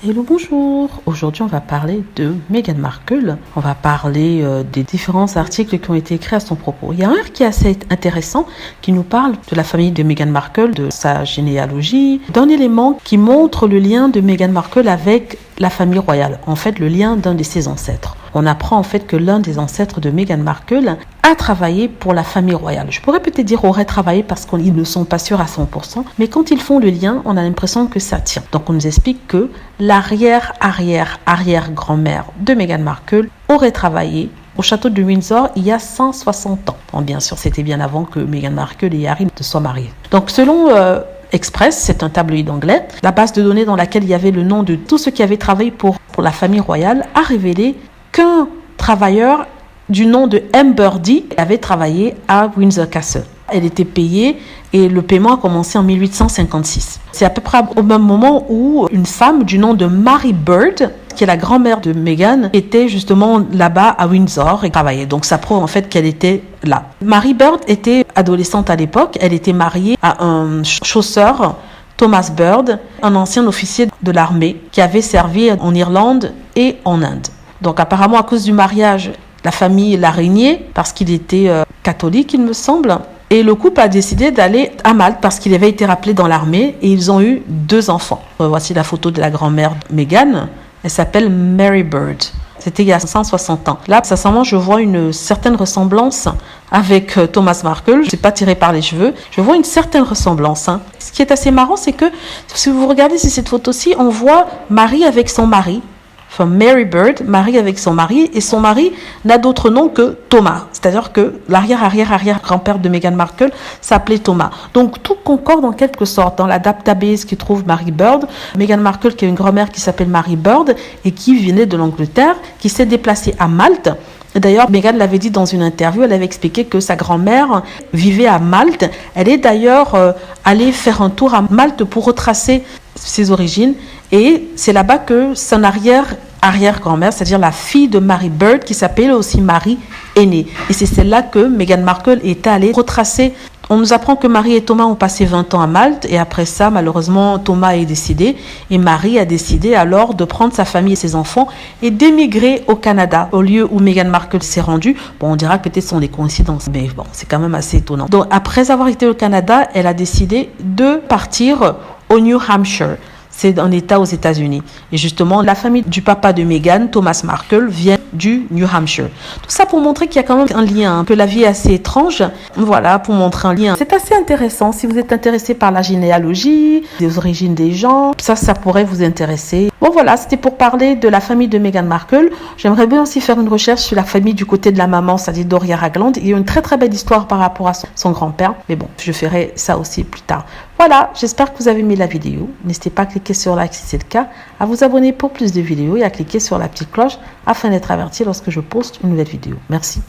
Hello, bonjour. Aujourd'hui, on va parler de Meghan Markle. On va parler des différents articles qui ont été écrits à son propos. Il y a un qui est assez intéressant, qui nous parle de la famille de Meghan Markle, de sa généalogie, d'un élément qui montre le lien de Meghan Markle avec la famille royale. En fait, le lien d'un de ses ancêtres. On apprend en fait que l'un des ancêtres de Meghan Markle a travaillé pour la famille royale. Je pourrais peut-être dire aurait travaillé parce qu'ils ne sont pas sûrs à 100%, mais quand ils font le lien, on a l'impression que ça tient. Donc on nous explique que l'arrière-arrière-arrière-grand-mère de Meghan Markle aurait travaillé au château de Windsor il y a 160 ans. Bon, bien sûr, c'était bien avant que Meghan Markle et Harry ne soient mariés. Donc selon Express, c'est un tabloïd anglais, la base de données dans laquelle il y avait le nom de tous ceux qui avaient travaillé pour la famille royale a révélé qu'un travailleur du nom de Amber Dee avait travaillé à Windsor Castle. Elle était payée et le paiement a commencé en 1856. C'est à peu près au même moment où une femme du nom de Mary Bird, qui est la grand-mère de Meghan, était justement là-bas à Windsor et travaillait. Donc ça prouve en fait qu'elle était là. Mary Bird était adolescente à l'époque. Elle était mariée à un chausseur, Thomas Bird, un ancien officier de l'armée qui avait servi en Irlande et en Inde. Donc apparemment, à cause du mariage, la famille l'a régné parce qu'il était catholique, il me semble. Et le couple a décidé d'aller à Malte parce qu'il avait été rappelé dans l'armée et ils ont eu 2 enfants. Voici la photo de la grand-mère de Meghan. Elle s'appelle Mary Bird. C'était il y a 160 ans. Là, sincèrement, je vois une certaine ressemblance avec Thomas Markle. Je ne suis pas tirée par les cheveux. Je vois une certaine ressemblance. Ce qui est assez marrant, c'est que si vous regardez cette photo-ci, on voit Marie avec son mari. Enfin, Mary Bird, Marie avec son mari, et son mari n'a d'autre nom que Thomas. C'est-à-dire que l'arrière-arrière-arrière-grand-père de Meghan Markle s'appelait Thomas. Donc, tout concorde en quelque sorte. Dans la database qui trouve Mary Bird, Meghan Markle qui a une grand-mère qui s'appelle Mary Bird et qui venait de l'Angleterre, qui s'est déplacée à Malte. D'ailleurs, Meghan l'avait dit dans une interview, elle avait expliqué que sa grand-mère vivait à Malte. Elle est d'ailleurs allée faire un tour à Malte pour retracer ses origines. Et c'est là-bas que son arrière-grand-mère, c'est-à-dire la fille de Mary Bird, qui s'appelle aussi Marie, est née. Et c'est celle-là que Meghan Markle est allée retracer. On nous apprend que Marie et Thomas ont passé 20 ans à Malte et après ça, malheureusement, Thomas est décédé et Marie a décidé alors de prendre sa famille et ses enfants et d'émigrer au Canada, au lieu où Meghan Markle s'est rendue. Bon, on dira que peut-être ce sont des coïncidences, mais bon, c'est quand même assez étonnant. Donc, après avoir été au Canada, elle a décidé de partir au New Hampshire. C'est un État aux États-Unis. Et justement, la famille du papa de Meghan, Thomas Markle, vient du New Hampshire. Tout ça pour montrer qu'il y a quand même un lien, que la vie est assez étrange. Voilà, pour montrer un lien. C'est assez intéressant. Si vous êtes intéressé par la généalogie, les origines des gens, ça pourrait vous intéresser. Bon voilà, c'était pour parler de la famille de Meghan Markle. J'aimerais bien aussi faire une recherche sur la famille du côté de la maman, c'est-à-dire Doria Ragland. Il y a une très très belle histoire par rapport à son grand-père. Mais bon, je ferai ça aussi plus tard. Voilà, j'espère que vous avez aimé la vidéo. N'hésitez pas à cliquer sur like si c'est le cas, à vous abonner pour plus de vidéos et à cliquer sur la petite cloche afin d'être averti lorsque je poste une nouvelle vidéo. Merci.